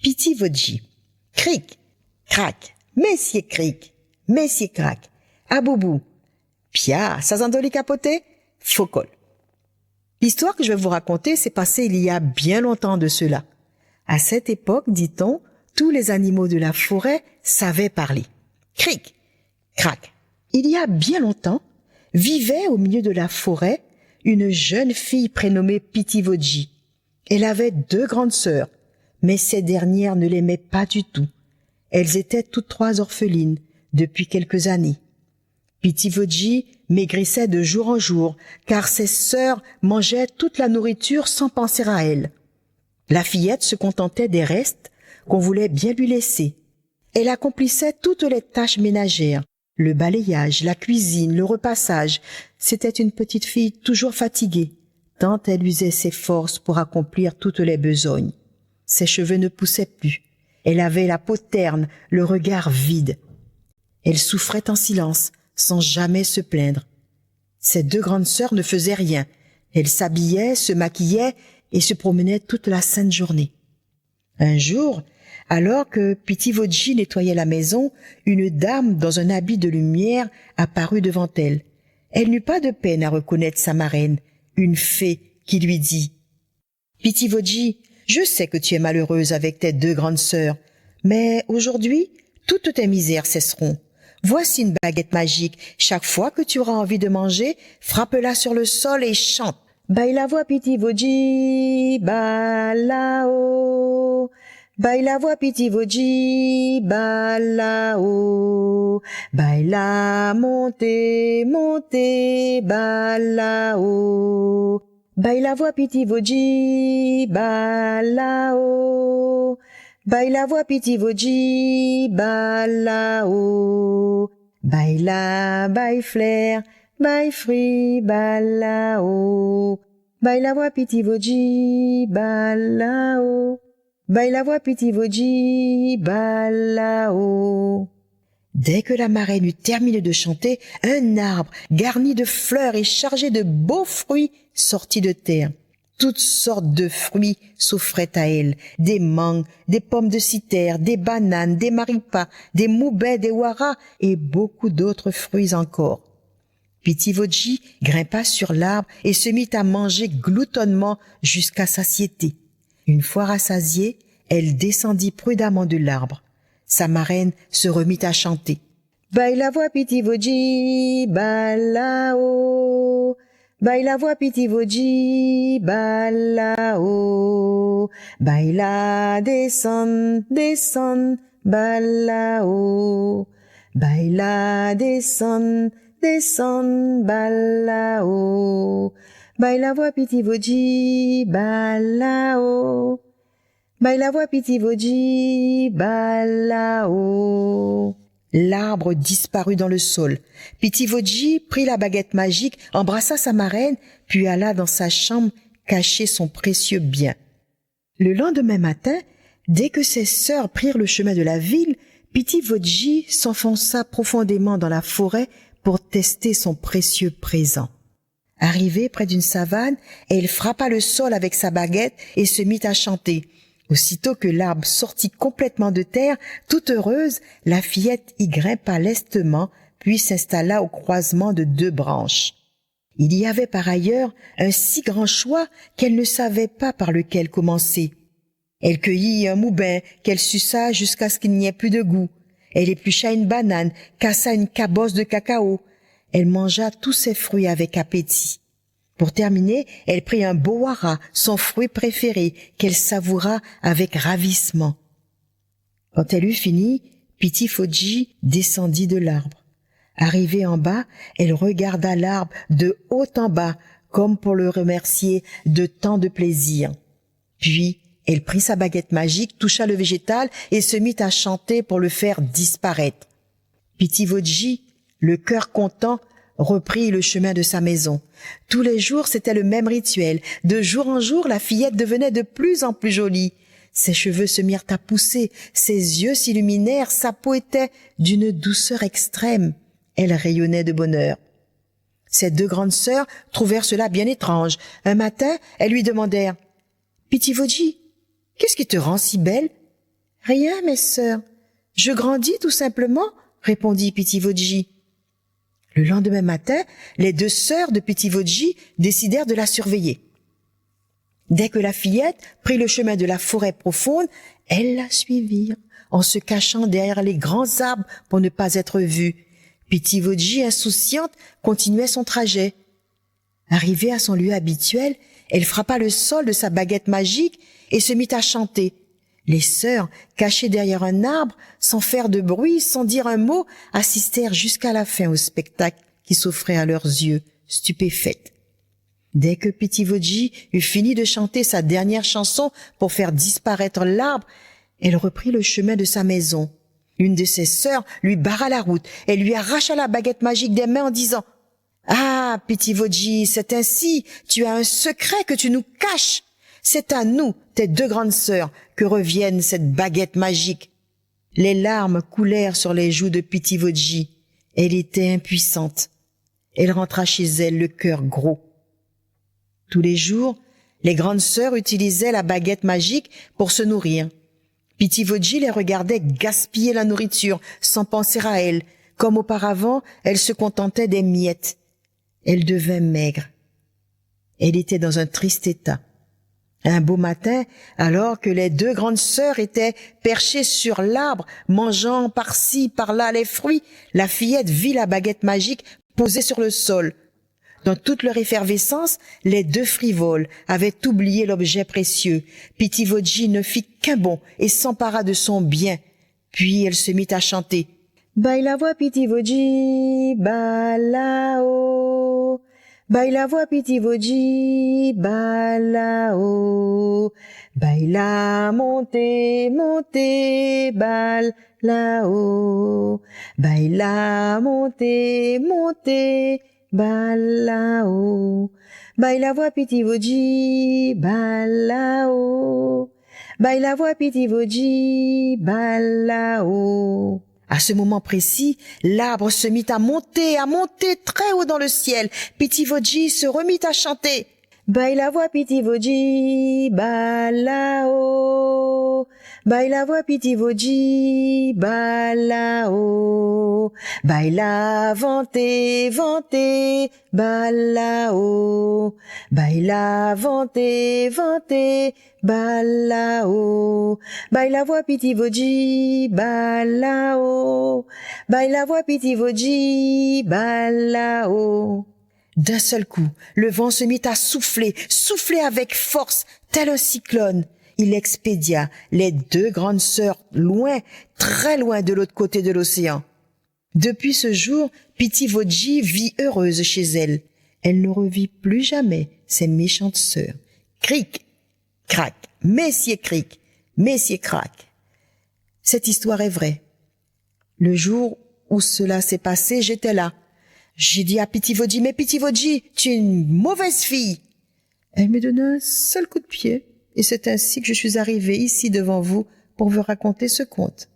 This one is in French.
Pitivodji. Cric, crac, messier cric, messier crac, aboubou. Pia, sazandoli capoté, focol. L'histoire que je vais vous raconter s'est passée il y a bien longtemps de cela. À cette époque, dit-on, tous les animaux de la forêt savaient parler. Cric, crac. Il y a bien longtemps, vivait au milieu de la forêt une jeune fille prénommée Pitivodji. Elle avait 2 grandes sœurs, mais ces dernières ne l'aimaient pas du tout. Elles étaient toutes 3 orphelines depuis quelques années. Pitivodji maigrissait de jour en jour, car ses sœurs mangeaient toute la nourriture sans penser à elle. La fillette se contentait des restes qu'on voulait bien lui laisser. Elle accomplissait toutes les tâches ménagères, le balayage, la cuisine, le repassage. C'était une petite fille toujours fatiguée, tant elle usait ses forces pour accomplir toutes les besognes. Ses cheveux ne poussaient plus. Elle avait la peau terne, le regard vide. Elle souffrait en silence, sans jamais se plaindre. Ses 2 grandes sœurs ne faisaient rien. Elles s'habillaient, se maquillaient et se promenaient toute la sainte journée. Un jour, alors que Pitivodji nettoyait la maison, une dame dans un habit de lumière apparut devant elle. Elle n'eut pas de peine à reconnaître sa marraine, une fée qui lui dit « Pitivodji, je sais que tu es malheureuse avec tes 2 grandes sœurs, mais aujourd'hui, toutes tes misères cesseront. Voici une baguette magique. Chaque fois que tu auras envie de manger, frappe-la sur le sol et chante. Baila voix Pitivodji, balao. Baila voix Pitivodji, balao. Baila monte, monte, balao. Baila voix Pitivodji, balao. Baila voix Pitivodji, balao. Baila, bail flair, bail fruit, balao. Baila voix Pitivodji, balao. Baila voix Pitivodji, balao. Dès que la marraine eut terminé de chanter, un arbre garni de fleurs et chargé de beaux fruits sortit de terre. Toutes sortes de fruits s'offraient à elle, des mangues, des pommes de citer, des bananes, des maripas, des moubets, des waras et beaucoup d'autres fruits encore. Pitivodji grimpa sur l'arbre et se mit à manger gloutonnement jusqu'à satiété. Une fois rassasiée, elle descendit prudemment de l'arbre. Sa marraine se remit à chanter. Baila voix Pitivodji, balao. Baila voix Pitivodji, balao. Baila descend, descend, balao. Baila descend, descend, balao. Baila voix Pitivodji, balao. Baila voix Pitivodji, balao. L'arbre disparut dans le sol. Pitivodji prit la baguette magique, embrassa sa marraine, puis alla dans sa chambre cacher son précieux bien. Le lendemain matin, dès que ses sœurs prirent le chemin de la ville, Pitivodji s'enfonça profondément dans la forêt pour tester son précieux présent. Arrivée près d'une savane, elle frappa le sol avec sa baguette et se mit à chanter. Aussitôt que l'arbre sortit complètement de terre, toute heureuse, la fillette y grimpa lestement, puis s'installa au croisement de 2 branches. Il y avait par ailleurs un si grand choix qu'elle ne savait pas par lequel commencer. Elle cueillit un moubin qu'elle suça jusqu'à ce qu'il n'y ait plus de goût. Elle éplucha une banane, cassa une cabosse de cacao. Elle mangea tous ces fruits avec appétit. Pour terminer, elle prit un beau wara, son fruit préféré, qu'elle savoura avec ravissement. Quand elle eut fini, Pitivodji descendit de l'arbre. Arrivée en bas, elle regarda l'arbre de haut en bas, comme pour le remercier de tant de plaisir. Puis, elle prit sa baguette magique, toucha le végétal et se mit à chanter pour le faire disparaître. Pitivodji, le cœur content, reprit le chemin de sa maison. Tous les jours, c'était le même rituel. De jour en jour, la fillette devenait de plus en plus jolie. Ses cheveux se mirent à pousser, ses yeux s'illuminèrent, sa peau était d'une douceur extrême. Elle rayonnait de bonheur. Ses 2 grandes sœurs trouvèrent cela bien étrange. Un matin, elles lui demandèrent « Pitivodji, qu'est-ce qui te rend si belle ?» Rien, mes sœurs. Je grandis tout simplement, répondit Pitivodji. Le lendemain matin, les 2 sœurs de Pitivodji décidèrent de la surveiller. Dès que la fillette prit le chemin de la forêt profonde, elles la suivirent, en se cachant derrière les grands arbres pour ne pas être vue. Pitivodji, insouciante, continuait son trajet. Arrivée à son lieu habituel, elle frappa le sol de sa baguette magique et se mit à chanter. Les sœurs, cachées derrière un arbre, sans faire de bruit, sans dire un mot, assistèrent jusqu'à la fin au spectacle qui s'offrait à leurs yeux, stupéfaites. Dès que Pitivodji eut fini de chanter sa dernière chanson pour faire disparaître l'arbre, elle reprit le chemin de sa maison. Une de ses sœurs lui barra la route et lui arracha la baguette magique des mains en disant « Ah, Pitivodji, c'est ainsi, tu as un secret que tu nous caches. C'est à nous, tes 2 grandes sœurs, que revienne cette baguette magique. » Les larmes coulèrent sur les joues de Pitivodji. Elle était impuissante. Elle rentra chez elle le cœur gros. Tous les jours, les grandes sœurs utilisaient la baguette magique pour se nourrir. Pitivodji les regardait gaspiller la nourriture sans penser à elle. Comme auparavant, elle se contentait des miettes. Elle devint maigre. Elle était dans un triste état. Un beau matin, alors que les 2 grandes sœurs étaient perchées sur l'arbre, mangeant par-ci, par-là les fruits, la fillette vit la baguette magique posée sur le sol. Dans toute leur effervescence, les 2 frivoles avaient oublié l'objet précieux. Pitivodji ne fit qu'un bond et s'empara de son bien. Puis elle se mit à chanter. Baila voix Pitivodji, balao. Baila voix Pitivodji, balao. Baila monte, monte, balao. Baila monte, monte, balao. Baila voix Pitivodji, balao. Baila voix Pitivodji, balao. À ce moment précis, l'arbre se mit à monter très haut dans le ciel. Pitivodji se remit à chanter. Baila voix Pitivodji, balao. Baila voix Pitivodji, balao. Baila vente, vente, balao. Baila vente, vente, balao. Baila voix Pitivodji, balao. Baila voix Pitivodji, balao. D'un seul coup, le vent se mit à souffler avec force, tel un cyclone. Il expédia les 2 grandes sœurs loin, très loin de l'autre côté de l'océan. Depuis ce jour, Pitivodji vit heureuse chez elle. Elle ne revit plus jamais ses méchantes sœurs. Cric, crac, messier cric, messier crac. Cette histoire est vraie. Le jour où cela s'est passé, j'étais là. J'ai dit à Pitivodji, mais Pitivodji, tu es une mauvaise fille. Elle me donna un seul coup de pied, et c'est ainsi que je suis arrivée ici devant vous pour vous raconter ce conte.